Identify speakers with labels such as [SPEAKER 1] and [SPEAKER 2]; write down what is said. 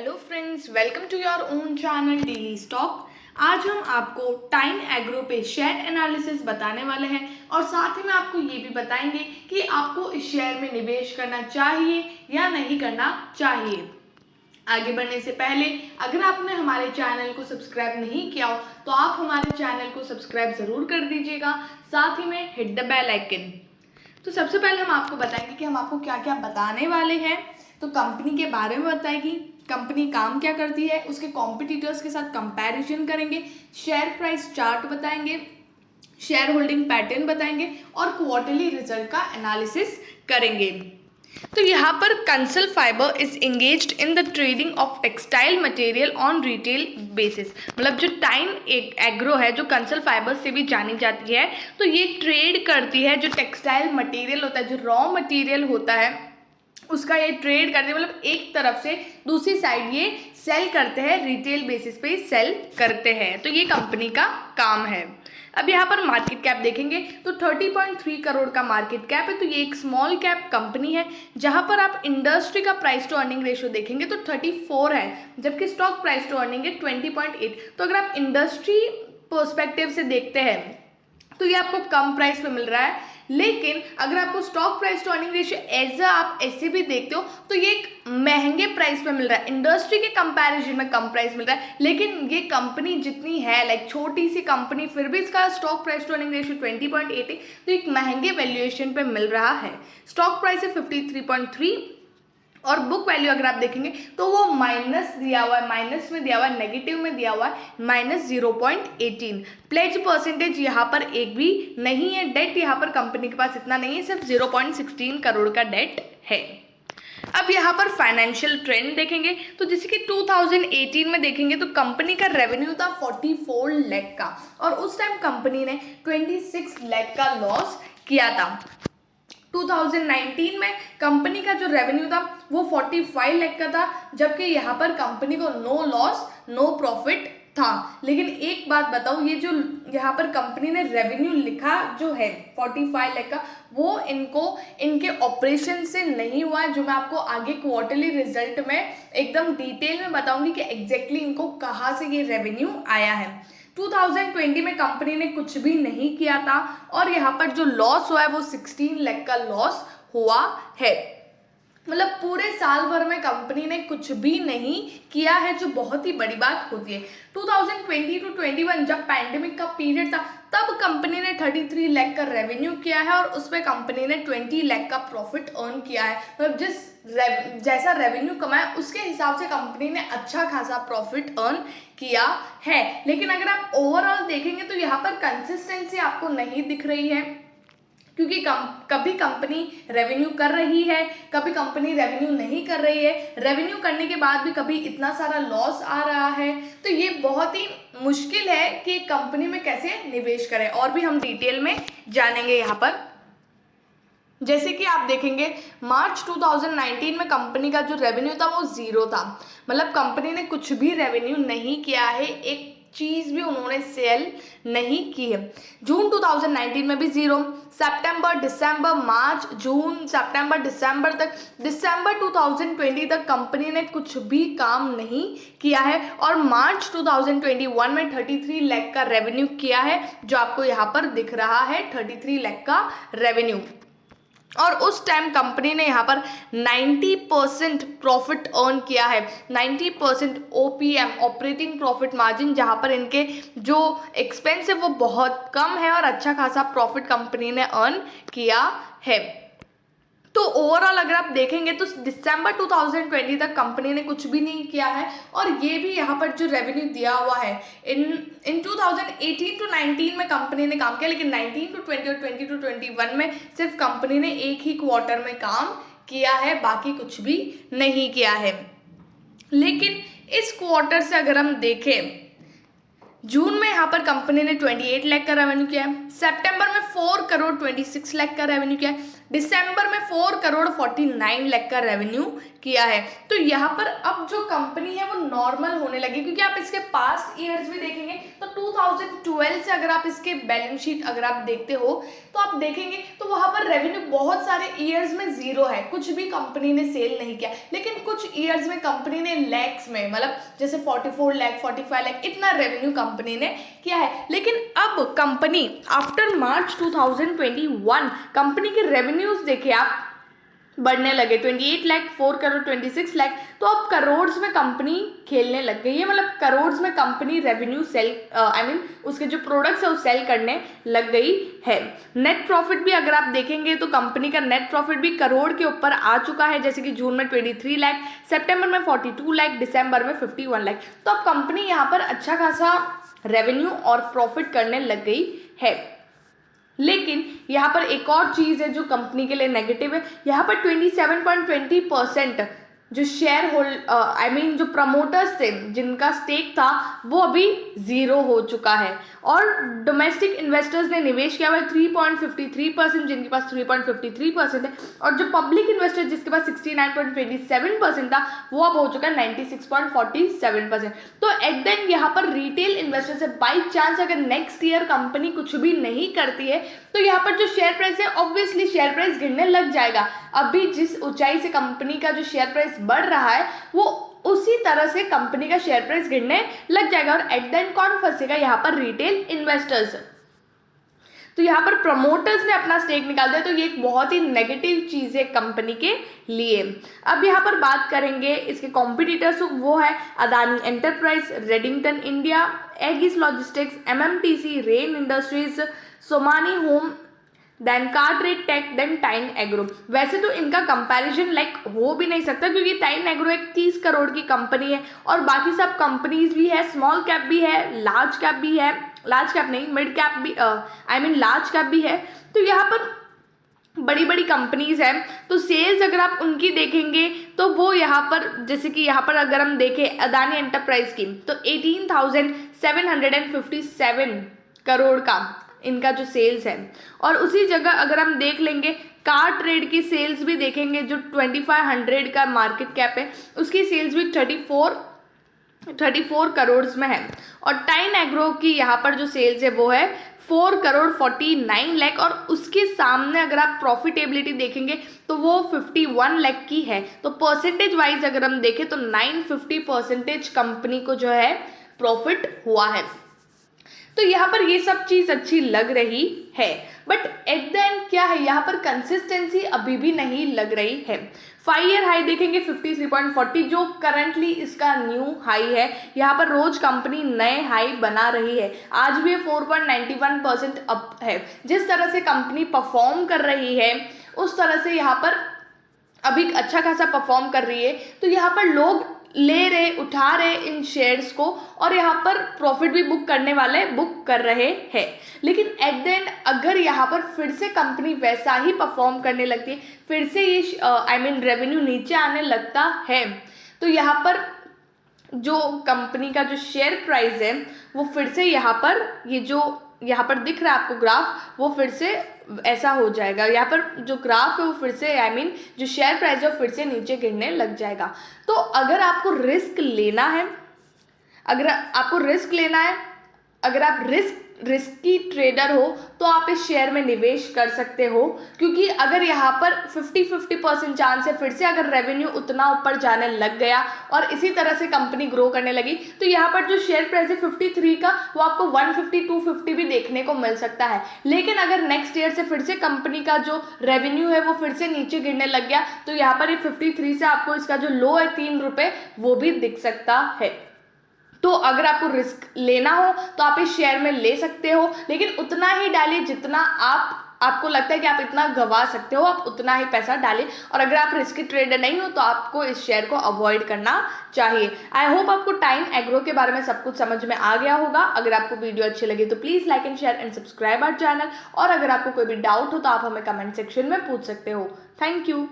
[SPEAKER 1] Hello friends, welcome to your own channel Daily Stock. आज हम आपको टाइम एग्रो पे शेयर एनालिसिस बताने वाले हैं और साथ ही में आपको ये भी बताएंगे कि आपको इस शेयर में निवेश करना चाहिए या नहीं करना चाहिए। आगे बढ़ने से पहले अगर आपने हमारे चैनल को सब्सक्राइब नहीं किया हो तो आप हमारे चैनल को सब्सक्राइब ज़रूर कर दीजिएगा, साथ ही में हिट द बेल आइकन। तो सबसे पहले हम आपको बताएंगे कि हम आपको क्या क्या बताने वाले हैं। तो कंपनी के बारे में बताएगी, कंपनी काम क्या करती है, उसके कॉम्पिटिटर्स के साथ कंपैरिजन करेंगे, शेयर प्राइस चार्ट बताएंगे, शेयर होल्डिंग पैटर्न बताएंगे और क्वार्टरली रिजल्ट का एनालिसिस करेंगे। तो यहाँ पर Kansal fibre is engaged in the trading of textile material on retail basis. मतलब जो टाइम एग्रो है, जो कंसल फाइबर से भी जानी जाती है, तो ये ट्रेड करती है जो टेक्सटाइल मटेरियल होता है, जो रॉ मटेरियल होता है उसका ये ट्रेड करते हैं। मतलब एक तरफ से दूसरी साइड ये सेल करते हैं, रिटेल बेसिस पे सेल करते हैं। तो ये कंपनी का काम है। अब यहाँ पर मार्केट कैप देखेंगे तो 30.3 करोड़ का मार्केट कैप है। तो ये एक स्मॉल कैप कंपनी है। जहाँ पर आप इंडस्ट्री का प्राइस टू अर्निंग रेशियो देखेंगे तो 34 है, जबकि स्टॉक प्राइस टू अर्निंग है 20.8। तो अगर आप इंडस्ट्री पर्सपेक्टिव से देखते हैं तो ये आपको कम प्राइस पे मिल रहा है, लेकिन अगर आपको stock price to earning ratio as आप ऐसे भी देखते हो तो ये एक महंगे प्राइस पे मिल रहा है। इंडस्ट्री के कंपैरिजन में कम प्राइस मिल रहा है, लेकिन ये कंपनी जितनी है, लाइक छोटी सी कंपनी, फिर भी इसका stock price to earning ratio 20.8 है। तो एक महंगे वैल्यूएशन पे मिल रहा है। स्टॉक प्राइस है 53.3 और बुक वैल्यू अगर आप देखेंगे तो वो माइनस दिया हुआ है, माइनस में दिया हुआ है, नेगेटिव में दिया हुआ है -0.18। प्लेज परसेंटेज यहाँ पर एक भी नहीं है। डेट यहाँ पर कंपनी के पास इतना नहीं है, सिर्फ 0.16 करोड़ का डेट है। अब यहाँ पर फाइनेंशियल ट्रेंड देखेंगे तो जैसे कि 2018 में देखेंगे तो कंपनी का रेवेन्यू था 44 लाख का और उस टाइम कंपनी ने 26 लाख का लॉस किया था। 2019 में कंपनी का जो रेवेन्यू था वो 45 लाख का था, जबकि यहाँ पर कंपनी को नो लॉस नो प्रॉफिट था। लेकिन एक बात बताओ, ये जो यहाँ पर कंपनी ने रेवेन्यू लिखा जो है 45 लाख का, वो इनके ऑपरेशन से नहीं हुआ है, जो मैं आपको आगे क्वार्टरली रिजल्ट में एकदम डिटेल में बताऊंगी कि एग्जैक्टली इनको कहाँ से ये रेवेन्यू आया है। 2020 में कंपनी ने कुछ भी नहीं किया था और यहाँ पर जो लॉस हुआ है वो 16 लाख का लॉस हुआ है। मतलब पूरे साल भर में कंपनी ने कुछ भी नहीं किया है, जो बहुत ही बड़ी बात होती है। 2020 to 21 जब पैंडेमिक का पीरियड था तब कंपनी ने 33 लाख का रेवेन्यू किया है और उसमें कंपनी ने 20 लाख का प्रॉफिट अर्न किया है। मतलब जैसा रेवेन्यू कमाया उसके हिसाब से कंपनी ने अच्छा खासा प्रॉफिट अर्न किया है। लेकिन अगर आप ओवरऑल देखेंगे तो यहाँ पर कंसिस्टेंसी आपको नहीं दिख रही है, क्योंकि कभी कंपनी रेवेन्यू कर रही है, कभी कंपनी रेवेन्यू नहीं कर रही है, रेवेन्यू करने के बाद भी कभी इतना सारा लॉस आ रहा है। तो ये बहुत ही मुश्किल है कि कंपनी में कैसे निवेश करें, और भी हम डिटेल में जानेंगे यहाँ पर। जैसे कि आप देखेंगे मार्च 2019 में कंपनी का जो रेवेन्यू था वो 0 था। मतलब कंपनी ने कुछ भी रेवेन्यू नहीं किया है, एक चीज़ भी उन्होंने सेल नहीं की है। जून 2019 में भी 0, सितंबर दिसंबर मार्च जून सितंबर दिसंबर तक, दिसंबर 2020 तक कंपनी ने कुछ भी काम नहीं किया है और मार्च 2021 में 33 लाख का रेवेन्यू किया है, जो आपको यहाँ पर दिख रहा है 33 लाख का रेवेन्यू। और उस टाइम कंपनी ने यहाँ पर 90% प्रॉफिट अर्न किया है, 90% OPM ऑपरेटिंग प्रॉफिट मार्जिन, जहाँ पर इनके जो एक्सपेंस है वो बहुत कम है और अच्छा खासा प्रॉफिट कंपनी ने अर्न किया है। तो ओवरऑल अगर आप देखेंगे तो दिसंबर 2020 तक कंपनी ने कुछ भी नहीं किया है और ये भी यहाँ पर जो रेवेन्यू दिया हुआ है इन 2018 to 19 में कंपनी ने काम किया, लेकिन 19 to 20 और 20 to 21 में सिर्फ कंपनी ने एक ही क्वार्टर में काम किया है, बाकी कुछ भी नहीं किया है। लेकिन इस क्वार्टर से अगर हम देखें, जून में यहाँ पर कंपनी ने 28 लाख का रेवेन्यू किया है, सितंबर में 4 करोड़ 26 लाख का रेवेन्यू किया है, दिसंबर में 4,49,00,000 का रेवेन्यू किया है। तो यहाँ पर अब जो कंपनी है वो नॉर्मल होने लगी, क्योंकि आप इसके पास्ट ईयर्स भी देखेंगे तो 2012 से अगर आप इसके बैलेंस शीट अगर आप देखते हो तो आप देखेंगे तो वहाँ पर रेवेन्यू बहुत सारे ईयर्स में जीरो है, कुछ भी कंपनी ने सेल नहीं किया। लेकिन कुछ ईयर्स में कंपनी ने लैक्स में, मतलब जैसे 44 लाख 45 लाख इतना रेवेन्यू कंपनी ने किया है। लेकिन अब कंपनी आफ्टर मार्च 2021 कंपनी के रेवेन्यूज देखिए आप बढ़ने लगे, 28 लाख 4 करोड़ 26 लाख। तो अब करोड़ में कंपनी खेलने लग गई है, मतलब करोड़ में कंपनी रेवेन्यू सेल उसके जो प्रोडक्ट्स है वो सेल करने लग गई है। नेट प्रॉफिट भी अगर आप देखेंगे तो कंपनी का नेट प्रॉफिट भी करोड़ के ऊपर आ चुका है, जैसे कि जून में 23 लाख, सितंबर में 42 लाख, दिसंबर में 51 लाख। तो अब कंपनी यहाँ पर अच्छा खासा रेवेन्यू और प्रॉफिट करने लग गई है। लेकिन यहाँ पर एक और चीज़ है जो कंपनी के लिए नेगेटिव है। यहाँ पर 27.20% जो शेयर होल्ड जो प्रमोटर्स थे जिनका स्टेक था वो अभी जीरो हो चुका है, और डोमेस्टिक इन्वेस्टर्स ने निवेश किया हुआ है 3.53%, जिनके पास 3.53% है, और जो पब्लिक इन्वेस्टर जिसके पास 69.27% था वो अब हो चुका है 96.47%। तो एट द एंड यहाँ पर रिटेल इन्वेस्टर से बाई चांस अगर नेक्स्ट ईयर कंपनी कुछ भी नहीं करती है तो यहाँ पर जो शेयर प्राइस है ऑब्वियसली शेयर प्राइस गिरने लग जाएगा। अभी जिस ऊंचाई से कंपनी का जो शेयर प्राइस बढ़ रहा है वो उसी तरह से कंपनी का शेयर प्राइस गिरने लग जाएगा, और एट द एंड कौन फंसेगा यहाँ पर? Retail investors. तो यहाँ पर प्रमोटर्स ने अपना स्टेक निकाल दिया, तो ये एक बहुत ही नेगेटिव चीज़ है कंपनी के लिए। अब यहाँ पर बात करेंगे इसके कॉम्पिटिटर्स, वो है Adani Enterprise, Redington India, Aegis Logistics, MMTC, Rain Industries, Somany Home, then Cartrade Tech, then Tine Agro. वैसे तो इनका कंपैरिजन हो भी नहीं सकता, क्योंकि टाइन एग्रो एक 30 करोड़ की कंपनी है और बाकी सब कंपनीज भी है, स्मॉल कैप भी है, लार्ज कैप भी है, लार्ज कैप नहीं मिड कैप भी लार्ज कैप भी है। तो यहाँ पर बड़ी बड़ी कंपनीज हैं, तो सेल्स अगर आप उनकी देखेंगे तो वो यहाँ पर, जैसे कि यहाँ पर अगर हम देखें अदानी एंटरप्राइज की, तो 18,757 करोड़ का इनका जो सेल्स है। और उसी जगह अगर हम देख लेंगे कार ट्रेड की सेल्स भी देखेंगे, जो 2500 का मार्केट कैप है, उसकी सेल्स भी 34 करोड़ में है। और टाइन एग्रो की यहाँ पर जो सेल्स है वो है 4 करोड़ 49 लाख, और उसके सामने अगर आप प्रॉफिटेबिलिटी देखेंगे तो वो 51 लाख की है। तो परसेंटेज वाइज अगर हम देखें तो 950% कंपनी को जो है प्रॉफिट हुआ है। तो यहाँ पर ये सब चीज़ अच्छी लग रही है, बट एट द एंड क्या है, यहाँ पर कंसिस्टेंसी अभी भी नहीं लग रही है। 5 ईयर हाई देखेंगे 53.40, जो करंटली इसका न्यू हाई है। यहाँ पर रोज कंपनी नए हाई बना रही है, आज भी 4.91% अप है। जिस तरह से कंपनी परफॉर्म कर रही है उस तरह से यहाँ पर अभी अच्छा खासा परफॉर्म कर रही है। तो यहाँ पर लोग ले रहे, उठा रहे इन शेयर्स को, और यहाँ पर प्रॉफिट भी बुक करने वाले बुक कर रहे हैं। लेकिन एट द एंड अगर यहाँ पर फिर से कंपनी वैसा ही परफॉर्म करने लगती है, फिर से ये रेवेन्यू नीचे आने लगता है, तो यहाँ पर जो कंपनी का जो शेयर प्राइस है वो फिर से यहाँ पर, ये जो यहाँ पर दिख रहा है आपको ग्राफ, वो फिर से ऐसा हो जाएगा। यहाँ पर जो ग्राफ है वो फिर से जो शेयर प्राइस है वो फिर से नीचे गिरने लग जाएगा। तो अगर आपको रिस्क लेना है, अगर आप रिस्की ट्रेडर हो तो आप इस शेयर में निवेश कर सकते हो, क्योंकि अगर यहाँ पर 50% चांस है फिर से अगर रेवेन्यू उतना ऊपर जाने लग गया और इसी तरह से कंपनी ग्रो करने लगी, तो यहाँ पर जो शेयर प्राइस है 53 का, वो आपको 150 250 भी देखने को मिल सकता है। लेकिन अगर नेक्स्ट ईयर से फिर से कंपनी का जो रेवेन्यू है वो फिर से नीचे गिरने लग गया, तो यहाँ पर ये 53 से आपको इसका जो लो है 3 रुपये वो भी दिख सकता है। तो अगर आपको रिस्क लेना हो तो आप इस शेयर में ले सकते हो, लेकिन उतना ही डालिए जितना आपको लगता है कि आप इतना गंवा सकते हो, आप उतना ही पैसा डालिए। और अगर आप रिस्की ट्रेडर नहीं हो तो आपको इस शेयर को अवॉइड करना चाहिए। आई होप आपको टाइन एग्रो के बारे में सब कुछ समझ में आ गया होगा। अगर आपको वीडियो अच्छी लगी तो please like and share and subscribe our channel, और अगर आपको कोई भी डाउट हो तो आप हमें कमेंट सेक्शन में पूछ सकते हो। Thank you.